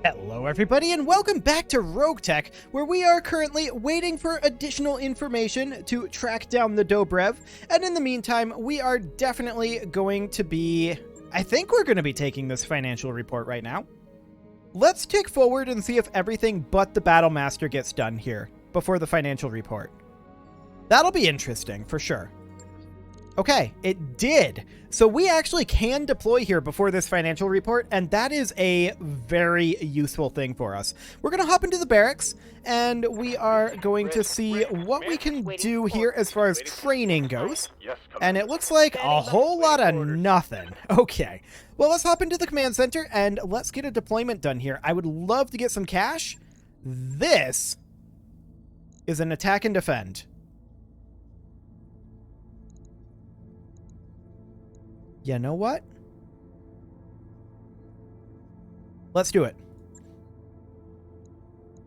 Hello everybody and welcome back to RogueTech, where we are currently waiting for additional information to track down the Dobrev, and in the meantime, we are definitely going to be... I think we're going to be taking this financial report right now. Let's tick forward and see if everything but the Battle Master gets done here before the financial report. That'll be interesting, for sure. Okay, it did. So we actually can deploy here before this financial report, and that is a very useful thing for us. We're going to hop into the barracks, and we are going to see what we can do here as far as training goes. And it looks like a whole lot of nothing. Okay, well, let's hop into the command center, and let's get a deployment done here. I would love to get some cash. This is an attack and defend. You know what? Let's do it.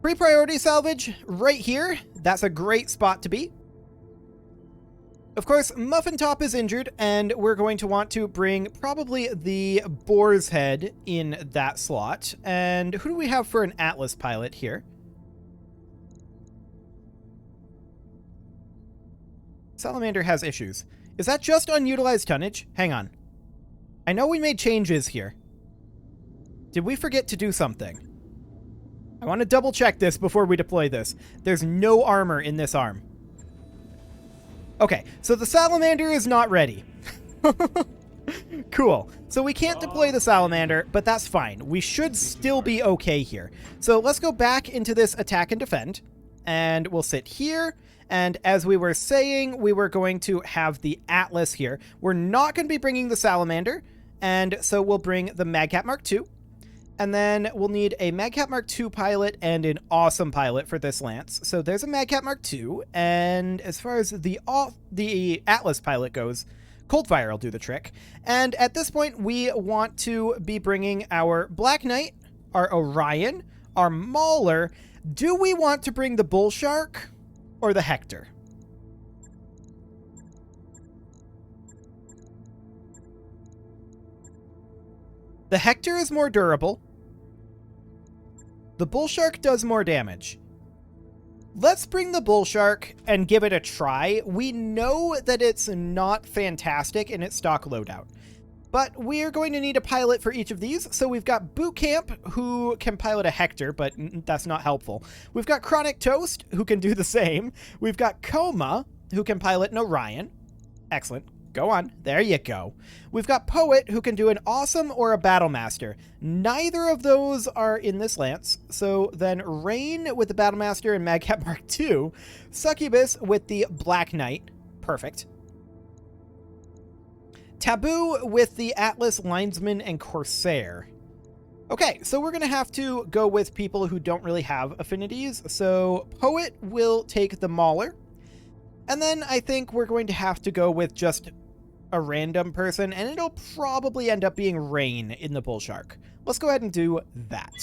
Pre-priority salvage right here. That's a great spot to be. Of course, Muffin Top is injured, and we're going to want to bring probably the Boar's Head in that slot. And who do we have for an Atlas pilot here? Salamander has issues. Is that just unutilized tonnage? Hang on. I know we made changes here. Did we forget to do something? I want to double check this before we deploy this. There's no armor in this arm. Okay, so the Salamander is not ready. Cool. So we can't deploy the Salamander, but that's fine. We should still be okay here. So let's go back into this attack and defend, and we'll sit here. And as we were saying, we were going to have the Atlas here. We're not going to be bringing the Salamander, and so we'll bring the Magcat Mark II. And then we'll need a Magcat Mark II pilot and an awesome pilot for this Lance. So there's a Magcat Mark II, and as far as the Atlas pilot goes, Coldfire will do the trick. And at this point, we want to be bringing our Black Knight, our Orion, our Mauler. Do we want to bring the Bull Shark or the Hector? The Hector is more durable. The Bull Shark does more damage. Let's bring the Bull Shark and give it a try. We know that it's not fantastic in its stock loadout, but we're going to need a pilot for each of these. So we've got Boot Camp, who can pilot a Hector, but that's not helpful. We've got Chronic Toast, who can do the same. We've got Coma, who can pilot an Orion. Excellent. Go on. There you go. We've got Poet, who can do an Awesome or a Battle Master. Neither of those are in this Lance. So then Rain with the Battle Master and Magcat Mark II. Succubus with the Black Knight. Perfect. Taboo with the Atlas, Linesman, and Corsair. Okay, so we're going to have to go with people who don't really have affinities. So Poet will take the Mauler. And then I think we're going to have to go with just a random person, and it'll probably end up being Rain in the Bull Shark. Let's go ahead and do that.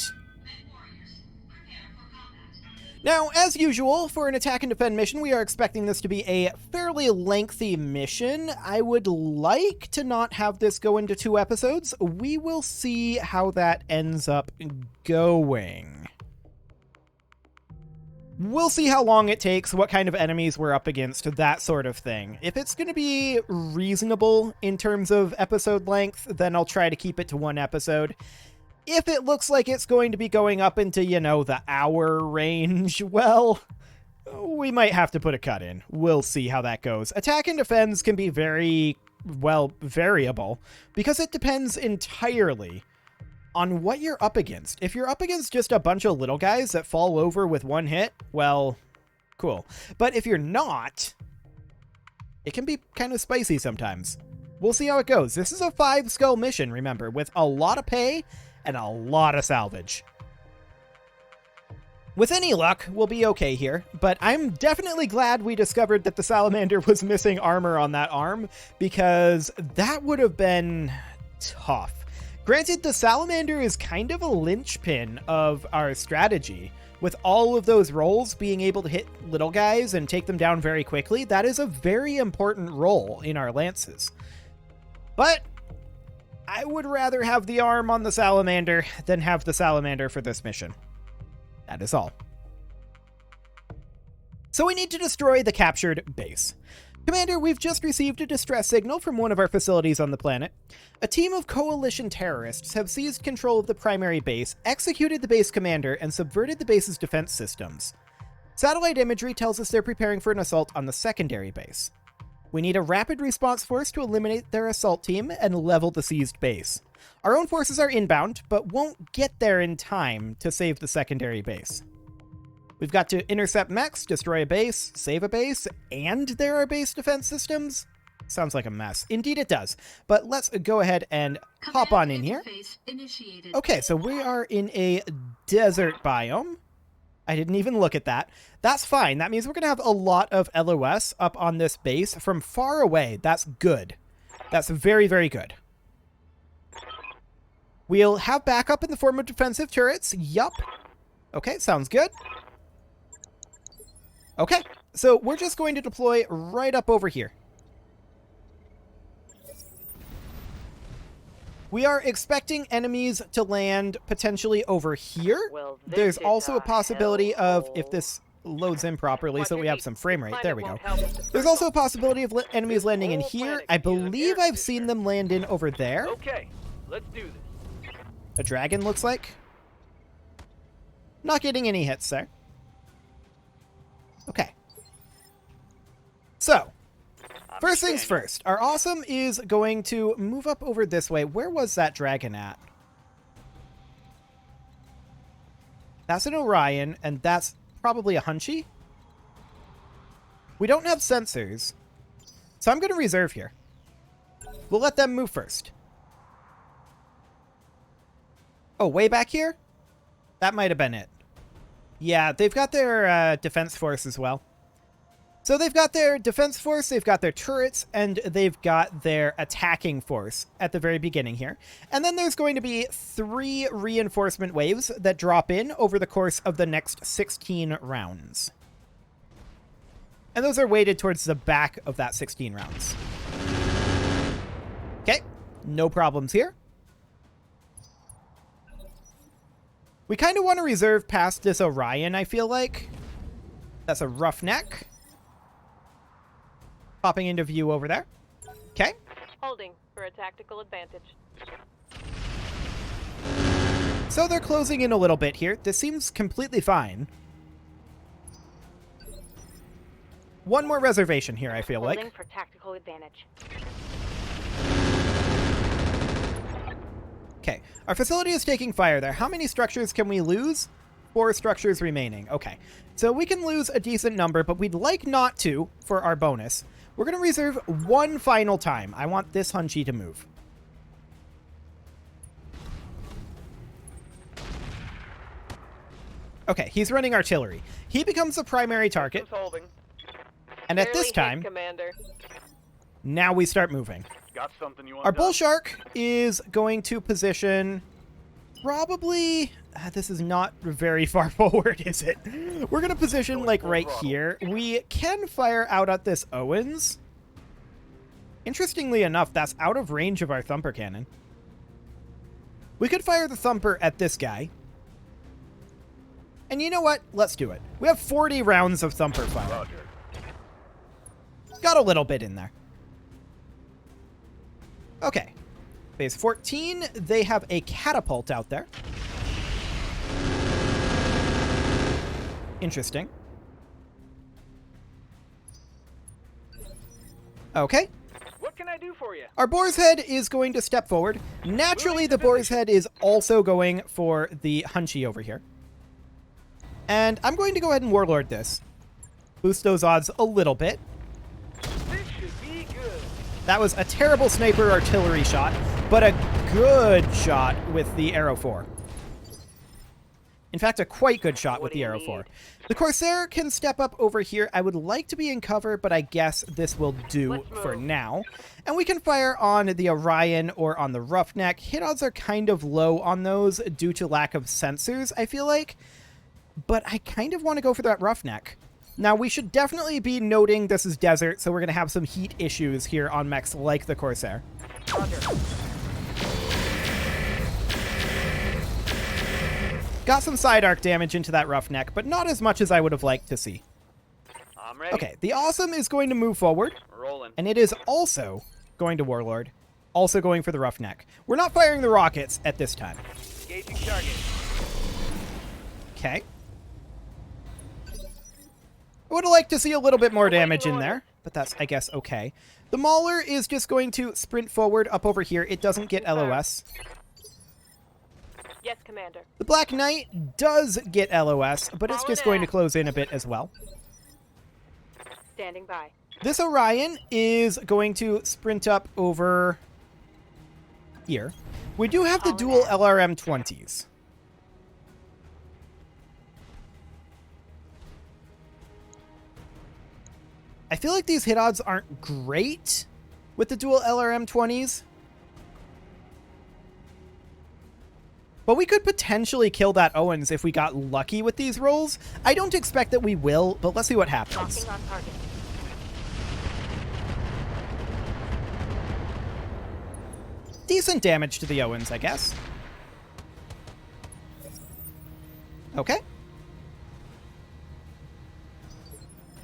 Now, as usual, for an attack and defend mission, we are expecting this to be a fairly lengthy mission. I would like to not have this go into 2 episodes. We will see how that ends up going. We'll see how long it takes, what kind of enemies we're up against, that sort of thing. If it's going to be reasonable in terms of episode length, then I'll try to keep it to 1 episode. If it looks like it's going to be going up into, you know, the hour range, well, we might have to put a cut in. We'll see how that goes. Attack and defense can be very, well, variable, because it depends entirely on what you're up against. If you're up against just a bunch of little guys that fall over with 1 hit, well, cool. But if you're not, it can be kind of spicy sometimes. We'll see how it goes. This is a 5-skull mission, remember, with a lot of pay and a lot of salvage. With any luck, we'll be okay here, but I'm definitely glad we discovered that the Salamander was missing armor on that arm, because that would have been tough. Granted, the Salamander is kind of a linchpin of our strategy. With all of those rolls being able to hit little guys and take them down very quickly, that is a very important role in our lances. But I would rather have the arm on the salamander than have the salamander for this mission. That is all. So we need to destroy the captured base. Commander, we've just received a distress signal from one of our facilities on the planet. A team of coalition terrorists have seized control of the primary base, executed the base commander, and subverted the base's defense systems. Satellite imagery tells us they're preparing for an assault on the secondary base. We need a rapid response force to eliminate their assault team and level the seized base. Our own forces are inbound, but won't get there in time to save the secondary base. We've got to intercept mechs, destroy a base, save a base, and there are base defense systems? Sounds like a mess. Indeed it does. But let's go ahead and hop on in here. Okay, so we are in a desert biome. I didn't even look at that. That's fine. That means we're going to have a lot of LOS up on this base from far away. That's good. That's very, very good. We'll have backup in the form of defensive turrets. Yup. Okay, sounds good. Okay, so we're just going to deploy right up over here. We are expecting enemies to land potentially over here. Well, there's also a possibility of, if this loads in properly so we have some frame rate, there we go. There's also a possibility of enemies landing in here. I believe I've seen them land in over there. Okay, let's do this. A dragon looks like. Not getting any hits there. Okay. So, first things first. Our awesome is going to move up over this way. Where was that dragon at? That's an Orion, and that's probably a Hunchy. We don't have sensors, so I'm going to reserve here. We'll let them move first. Oh, way back here? That might have been it. Yeah, they've got their defense force as well. So they've got their defense force, they've got their turrets, and they've got their attacking force at the very beginning here. And then there's going to be 3 reinforcement waves that drop in over the course of the next 16 rounds. And those are weighted towards the back of that 16 rounds. Okay, no problems here. We kind of want to reserve past this Orion, I feel like. That's a roughneck. Popping into view over there. Okay. Holding for a tactical advantage. So they're closing in a little bit here. This seems completely fine. One more reservation here, I feel like. Holding for tactical advantage. Okay, our facility is taking fire there. How many structures can we lose? 4 structures remaining. Okay, so we can lose a decent number, but we'd like not to for our bonus. We're going to reserve one final time. I want this Hunchy to move. Okay, he's running artillery. He becomes the primary target. And at this time, Commander. now we start moving. Got something you want Our done? bull shark is going to position probably... this is not very far forward, is it? We're going to position like right here. We can fire out at this Owens. Interestingly enough, that's out of range of our thumper cannon. We could fire the thumper at this guy. And you know what? Let's do it. We have 40 rounds of thumper fire. Roger. Got a little bit in there. Okay. Phase 14, they have a catapult out there. Interesting. Okay. What can I do for you? Our boar's head is going to step forward. Naturally, the boar's head is also going for the Hunchy over here. And I'm going to go ahead and warlord this. Boost those odds a little bit. This should be good. That was a terrible sniper artillery shot, but a good shot with the Arrow 4. In fact, a quite good shot with the Arrow 4. The Corsair can step up over here. I would like to be in cover, but I guess this will do for now. And we can fire on the Orion or on the Roughneck. Hit odds are kind of low on those due to lack of sensors, I feel like. But I kind of want to go for that Roughneck. Now, we should definitely be noting this is desert, so we're going to have some heat issues here on mechs like the Corsair. Roger. Got some side arc damage into that Roughneck, but not as much as I would have liked to see. I'm ready. Okay, the Awesome is going to move forward, We're rolling. and it is also going to Warlord, also going for the Roughneck. We're not firing the rockets at this time. Engaging target. Okay. I would have liked to see a little bit more Awaiting damage in orders. there, but that's, I guess, okay. The Mauler is just going to sprint forward up over here. It doesn't get LOS. Yes, Commander. The Black Knight does get LOS, but it's Follow just going to that. close in a bit as well. Standing by. This Orion is going to sprint up over here. We do have the Follow dual that. LRM 20s. I feel like these hit odds aren't great with the dual LRM 20s. But we could potentially kill that Owens if we got lucky with these rolls. I don't expect that we will, but let's see what happens. Locking on target. Decent damage to the Owens, I guess. Okay.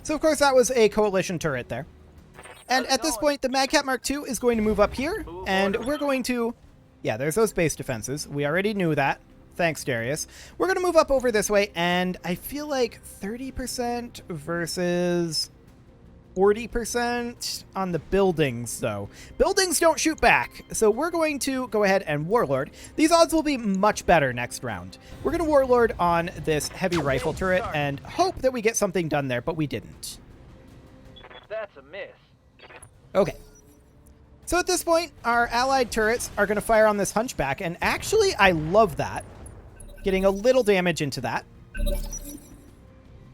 So, of course, that was a coalition turret there. And at this point, the Madcap Mark II is going to move up here, and we're going to... Yeah, there's those base defenses. We already knew that. Thanks, Darius. We're going to move up over this way, and I feel like 30% versus 40% on the buildings, though. Buildings don't shoot back, so we're going to go ahead and Warlord. These odds will be much better next round. We're going to Warlord on this heavy rifle turret and hope that we get something done there, but we didn't. That's a miss. Okay. So at this point, our allied turrets are going to fire on this Hunchback, and actually, I love that. Getting a little damage into that.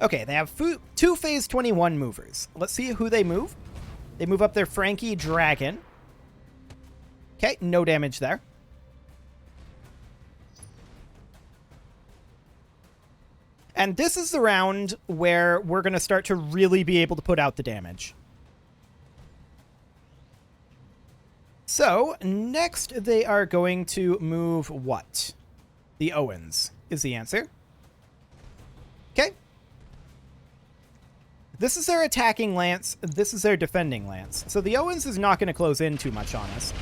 Okay, they have two Phase 21 movers. Let's see who they move. They move up their Frankie Dragon. Okay, no damage there. And this is the round where we're going to start to really be able to put out the damage. So, next they are going to move what? The Owens is the answer. Okay. This is their attacking lance. This is their defending lance. So the Owens is not going to close in too much on us.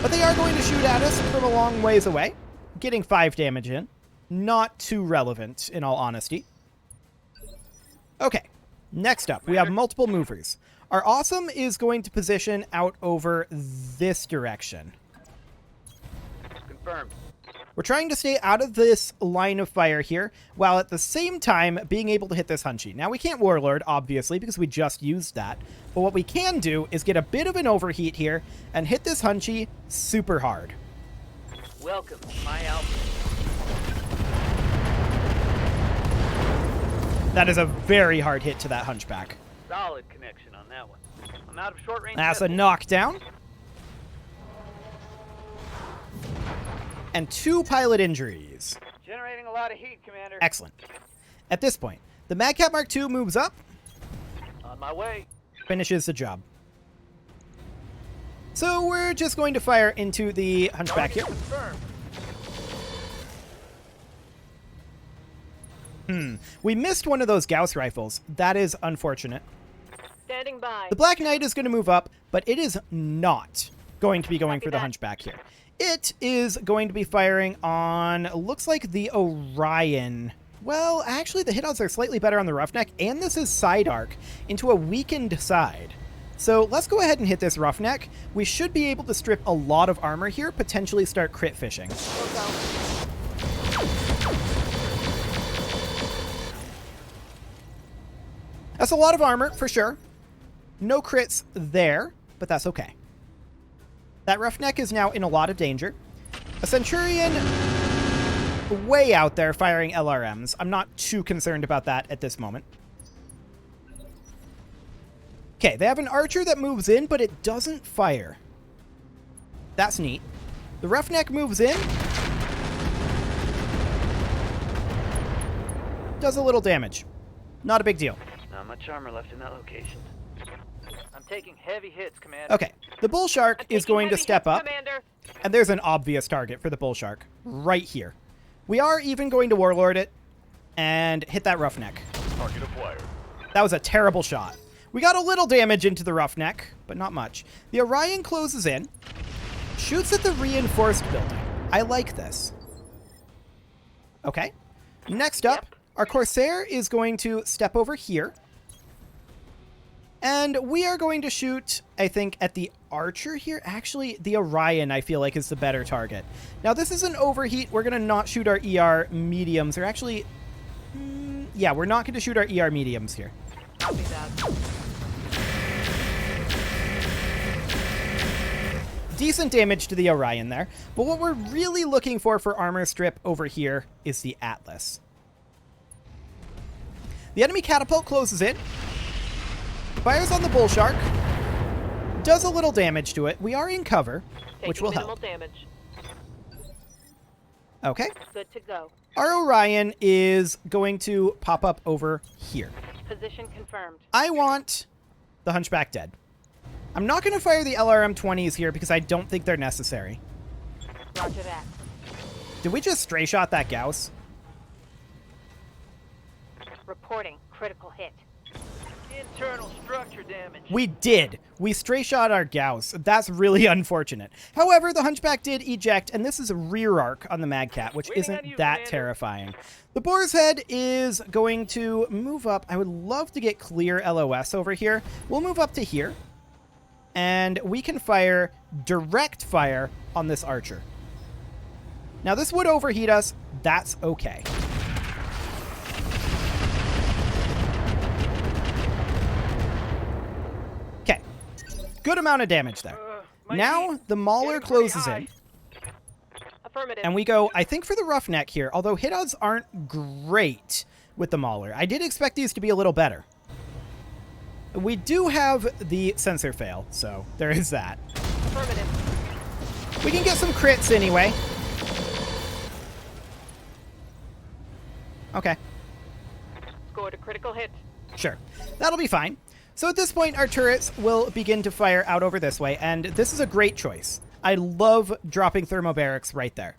But they are going to shoot at us from a long ways away. Getting 5 damage in. Not too relevant, in all honesty. Okay. Next up, we have multiple movers. Our Awesome is going to position out over this direction. Confirmed. We're trying to stay out of this line of fire here, while at the same time being able to hit this Hunchy. Now, we can't Warlord, obviously, because we just used that. But what we can do is get a bit of an overheat here and hit this Hunchy super hard. Welcome to my outfit. That is a very hard hit to that Hunchback. Solid connection on that one. I'm out of short range. That's a missiles. knockdown. And 2 pilot injuries. Generating a lot of heat, Commander. Excellent. At this point, the Madcap Mark II moves up, On my way. finishes the job. So we're just going to fire into the Hunchback here. Confirmed. We missed one of those Gauss rifles. That is unfortunate. Standing by. The Black Knight is going to move up, but it is not going to be going Copy for the that. Hunchback here. It is going to be firing on, looks like the Orion. Well, actually, the hit odds are slightly better on the Roughneck, and this is side arc into a weakened side. So let's go ahead and hit this Roughneck. We should be able to strip a lot of armor here, potentially start crit fishing. We'll go. That's a lot of armor, for sure. No crits there, but that's okay. That Roughneck is now in a lot of danger. A Centurion way out there firing LRMs. I'm not too concerned about that at this moment. Okay, they have an archer that moves in, but it doesn't fire. That's neat. The Roughneck moves in. Does a little damage. Not a big deal. Not much armor left in that location. I'm taking heavy hits, Commander. Okay, the Bull Shark I'm is taking going to heavy step hits, up. Commander. And there's an obvious target for the Bull Shark right here. We are even going to Warlord it and hit that Roughneck. Target acquired. That was a terrible shot. We got a little damage into the Roughneck, but not much. The Orion closes in, shoots at the reinforced building. I like this. Okay. Next up, our Corsair is going to step over here. And we are going to shoot, I think, at the Archer here. Actually, the Orion, I feel like, is the better target. Now, this is an overheat. We're going to not shoot our ER mediums. Or actually, yeah, we're not going to shoot our ER mediums here. Copy that. Decent damage to the Orion there. But what we're really looking for armor strip over here is the Atlas. The enemy catapult closes in. Fires on the Bull Shark. Does a little damage to it. We are in cover, which will help. Damage. Okay. Good to go. Our Orion is going to pop up over here. Position confirmed. I want the Hunchback dead. I'm not going to fire the LRM-20s here because I don't think they're necessary. Roger that. Did we just stray shot that Gauss? Reporting critical hit. Internal structure damage. We did. We stray shot our Gauss. That's really unfortunate. However, the Hunchback did eject, and this is a rear arc on the Mad Cat, which Waiting on isn't you, that Commander. terrifying. The Boar's Head is going to move up. I would love to get clear LOS over here. We'll move up to here, and we can fire direct fire on this Archer. Now, this would overheat us. That's okay. Okay. Good amount of damage there. My Now, heat the Mauler getting closes pretty in. Affirmative. And we go, I think, for the Roughneck here, although hit odds aren't great with the Mauler. I did expect these to be a little better. We do have the sensor fail, so there is that. Affirmative. We can get some crits anyway. Okay, Scored a critical hit. sure. That'll be fine. So at this point, our turrets will begin to fire out over this way, and this is a great choice. I love dropping thermobarics right there.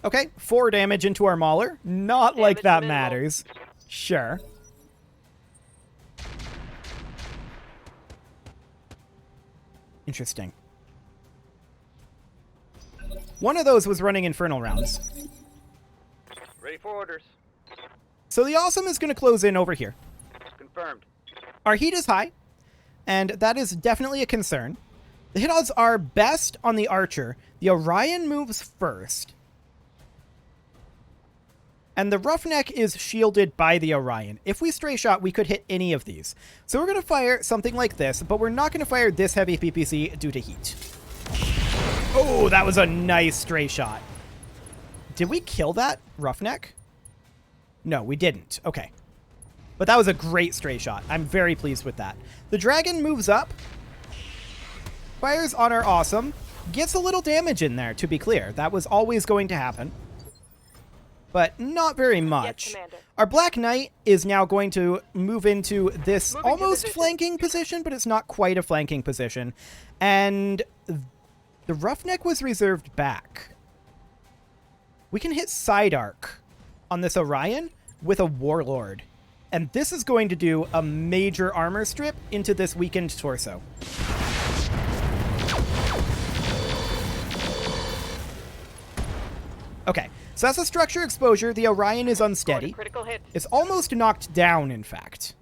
Okay, 4 damage into our Mauler. Not like Damage that minimal. matters. Sure. Interesting. One of those was running Infernal rounds. Ready for orders. So the Awesome is going to close in over here. Confirmed. Our heat is high, and that is definitely a concern. The hit odds are best on the Archer. The Orion moves first. And the Roughneck is shielded by the Orion. If we stray shot, we could hit any of these. So we're going to fire something like this, but we're not going to fire this heavy PPC due to heat. Oh, that was a nice stray shot. Did we kill that Roughneck? No, we didn't. Okay. But that was a great stray shot. I'm very pleased with that. The Dragon moves up. Fires on our Awesome. Gets a little damage in there, to be clear. That was always going to happen. But not very much. Commander. Our Black Knight is now going to move into this Moving to almost position. flanking position, but it's not quite a flanking position. And the Roughneck was reserved back. We can hit side arc on this Orion with a Warlord. And this is going to do a major armor strip into this weakened torso. Okay, so that's a structure exposure. The Orion is Scored a unsteady. critical hit. It's almost knocked down, in fact.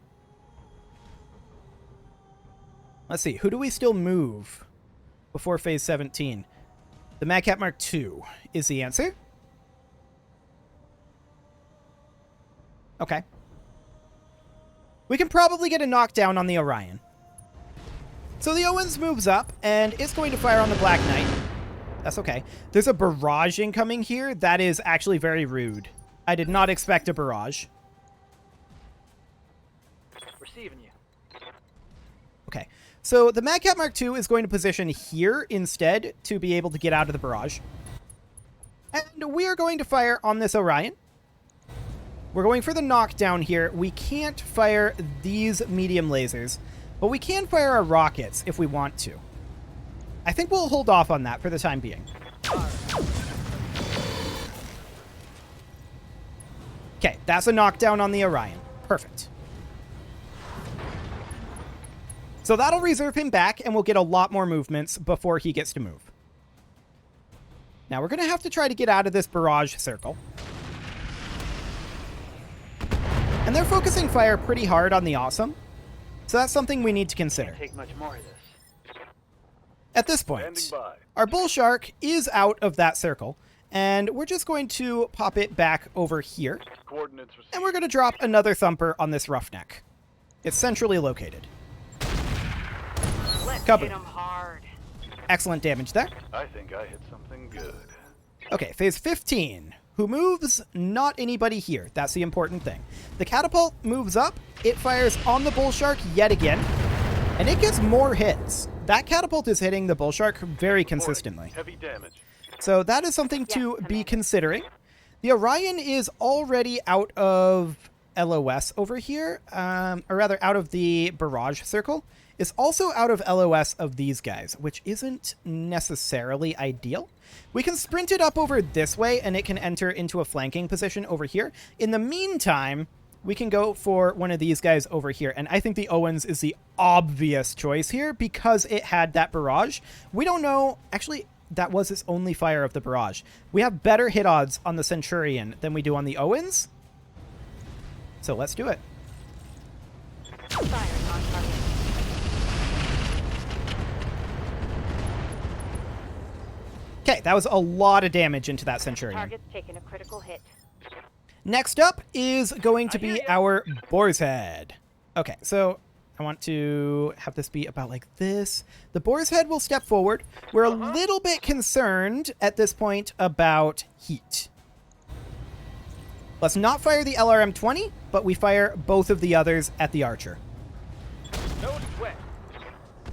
Let's see, who do we still move before phase 17? The Madcat Mark II is the answer. Okay. We can probably get a knockdown on the Orion. So the Owens moves up, and it's going to fire on the Black Knight. That's okay. There's a barrage incoming here. That is actually very rude. I did not expect a barrage. Receiving you. Okay. So the Madcat Mark II is going to position here instead to be able to get out of the barrage. And we are going to fire on this Orion. We're going for the knockdown here. We can't fire these medium lasers, but we can fire our rockets if we want to. I think we'll hold off on that for the time being. Okay, that's a knockdown on the Orion. Perfect. So that'll reserve him back, and we'll get a lot more movements before he gets to move. Now, we're going to have to try to get out of this barrage circle. And they're focusing fire pretty hard on the Awesome. So that's something we need to consider. Can't take much more of this. At this point, our Bull Shark is out of that circle. And we're just going to pop it back over here. And we're going to drop another Thumper on this Roughneck. It's centrally located. Let's Cover. hit him hard. Excellent damage there. I think I hit something good. Okay, phase 15. Who moves? Not anybody here. That's the important thing. The catapult moves up. It fires on the Bull Shark yet again. And it gets more hits. That catapult is hitting the Bull Shark very consistently. Heavy damage. So that is something to be considering. The Orion is already out of LOS over here. Or rather, out of the barrage circle. It's also out of LOS of these guys, which isn't necessarily ideal. We can sprint it up over this way, and it can enter into a flanking position over here. In the meantime, we can go for one of these guys over here, and I think the Owens is the obvious choice here because it had that barrage. We don't know... Actually, that was its only fire of the barrage. We have better hit odds on the Centurion than we do on the Owens. So let's do it. Fire on target. Okay, that was a lot of damage into that Centurion. Target's taking a critical hit. Next up is going to be our Boar's Head. Okay, so I want to have this be about like this. The Boar's Head will step forward. We're a little bit concerned at this point about heat. Let's not fire the LRM-20, but we fire both of the others at the Archer. No sweat.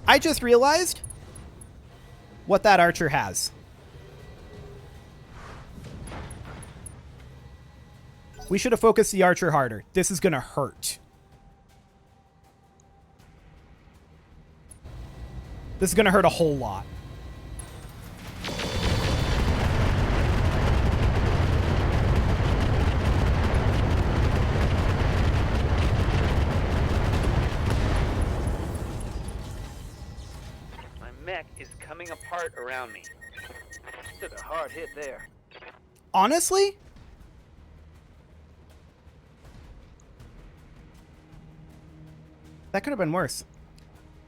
I just realized what that Archer has. We should have focused the Archer harder. This is going to hurt. This is going to hurt a whole lot. My mech is coming apart around me. Took a hard hit there. Honestly? That could have been worse.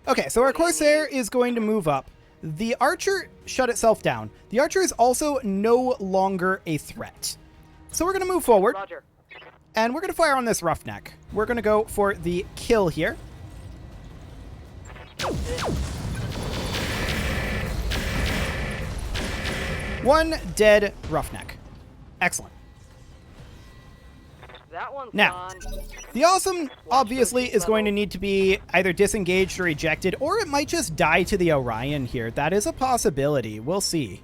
Okay, so our Corsair is going to move up. The Archer shut itself down. The Archer is also no longer a threat. So we're going to move forward. Roger. And we're going to fire on this Roughneck. We're going to go for the kill here. One dead Roughneck. Excellent. That one's Now, gone. the Awesome obviously is going to need to be either disengaged or ejected, or it might just die to the Orion here. That is a possibility. We'll see.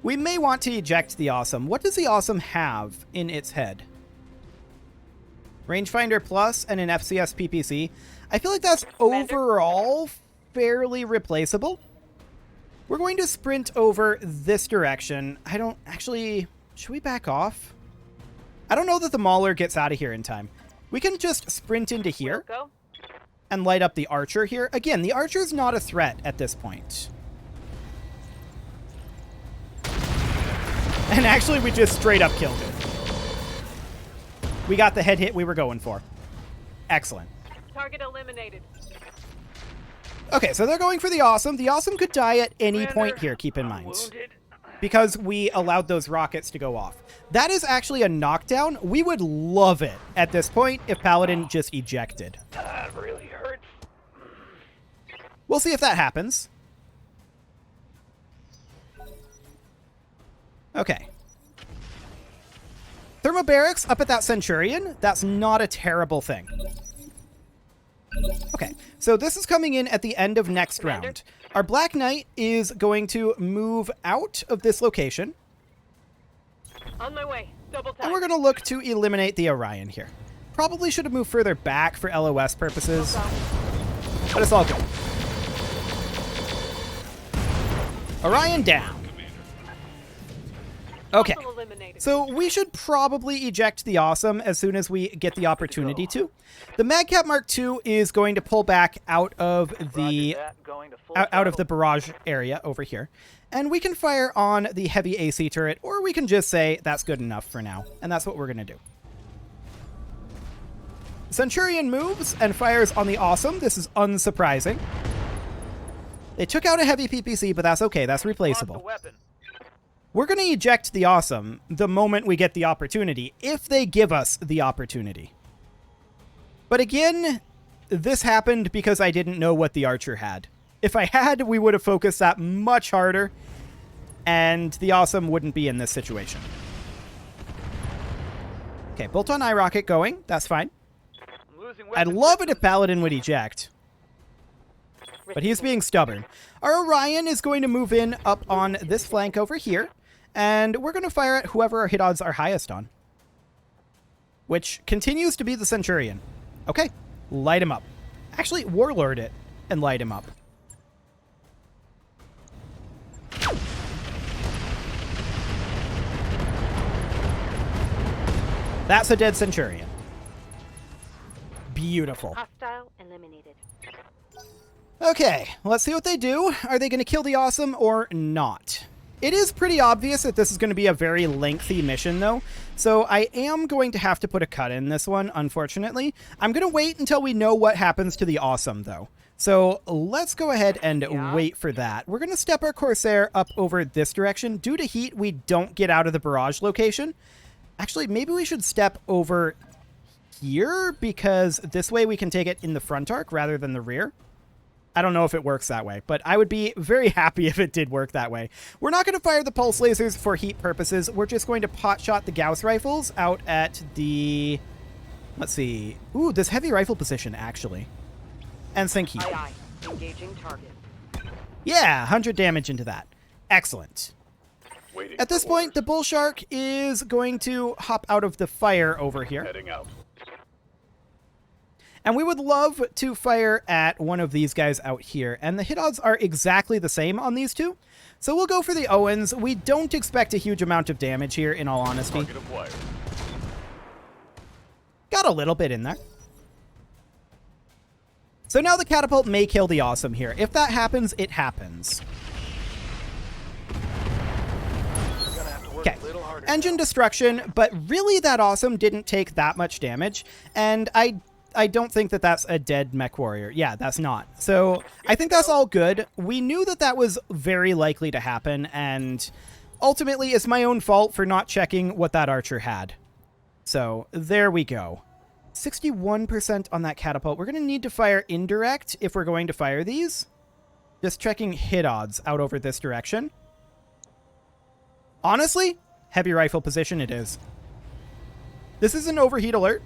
We may want to eject the Awesome. What does the Awesome have in its head? Rangefinder Plus and an FCS PPC. I feel like that's overall fairly replaceable. We're going to sprint over this direction. I don't actually... Should we back off? I don't know that the Mauler gets out of here in time. We can just sprint into here Go. and light up the Archer here. Again, the Archer's not a threat at this point. And actually, we just straight up killed it. We got the head hit we were going for. Excellent. Target eliminated. Okay, so they're going for the Awesome. The Awesome could die at any point here, keep in mind. Wounded. Because we allowed those rockets to go off. That is actually a knockdown. We would love it at this point if Paladin just ejected. That really hurts. We'll see if that happens. Okay. Thermobarracks up at that Centurion. That's not a terrible thing. Okay, so this is coming in at the end of next Commander? round. Our Black Knight is going to move out of this location. On my way. Double time. And we're going to look to eliminate the Orion here. Probably should have moved further back for LOS purposes, but it's all good. Orion down. Okay. Hostile eliminated. So we should probably eject the Awesome as soon as we get the opportunity to. The Madcap Mark II is going to pull back out of the Roger that, going to full out of the throttle. barrage area over here. And we can fire on the heavy AC turret, or we can just say that's good enough for now. And that's what we're going to do. Centurion moves and fires on the Awesome. This is unsurprising. They took out a heavy PPC, but that's okay. That's Lost the replaceable. weapon. We're going to eject the Awesome the moment we get the opportunity, if they give us the opportunity. But again, this happened because I didn't know what the Archer had. If I had, we would have focused that much harder, and the Awesome wouldn't be in this situation. Okay, bolt-on eye rocket going. That's fine. I'm losing I'd weapon love it if systems. Paladin would eject, but he's being stubborn. Our Orion is going to move in up on this flank over here, and we're going to fire at whoever our hit odds are highest on, which continues to be the Centurion. Okay, light him up. Actually, Warlord it and light him up. That's a dead Centurion. Beautiful. Hostile eliminated. Okay, let's see what they do. Are they going to kill the Awesome or not? It is pretty obvious that this is going to be a very lengthy mission, though, so I am going to have to put a cut in this one, unfortunately. I'm going to wait until we know what happens to the Awesome, though. So let's go ahead and wait for that. We're going to step our Corsair up over this direction. Due to heat, we don't get out of the barrage location. Actually, maybe we should step over here, because this way we can take it in the front arc rather than the rear. I don't know if it works that way, but I would be very happy if it did work that way. We're not going to fire the pulse lasers for heat purposes. We're just going to pot-shot the Gauss rifles out at the... Let's see. Ooh, this heavy rifle position, actually. And sink heat. Aye, aye. Engaging target. Yeah, 100 damage into that. Excellent. Waiting At this for point, the orders. Bull Shark is going to hop out of the fire over here. Heading out. And we would love to fire at one of these guys out here. And the hit odds are exactly the same on these two. So we'll go for the Owens. We don't expect a huge amount of damage here, in all honesty. Target acquired. Got a little bit in there. So now the catapult may kill the Awesome here. If that happens, it happens. We're gonna have to work Okay. a little harder Engine now. destruction, but really that Awesome didn't take that much damage. And I don't think that that's a dead mech warrior. Yeah, that's not. So I think that's all good. We knew that that was very likely to happen, and ultimately it's my own fault for not checking what that Archer had. So there we go. 61% on that catapult. We're going to need to fire indirect if we're going to fire these. Just checking hit odds out over this direction. Honestly, heavy rifle position it is. This is an overheat alert.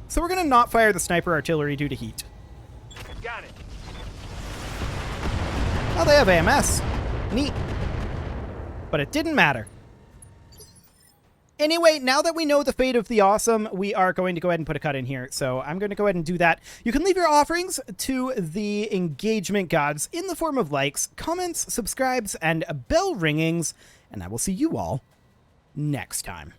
So we're going to not fire the sniper artillery due to heat. Got it. Oh, they have AMS. Neat. But it didn't matter. Anyway, now that we know the fate of the Awesome, we are going to go ahead and put a cut in here. So I'm going to go ahead and do that. You can leave your offerings to the engagement gods in the form of likes, comments, subscribes, and bell ringings. And I will see you all next time.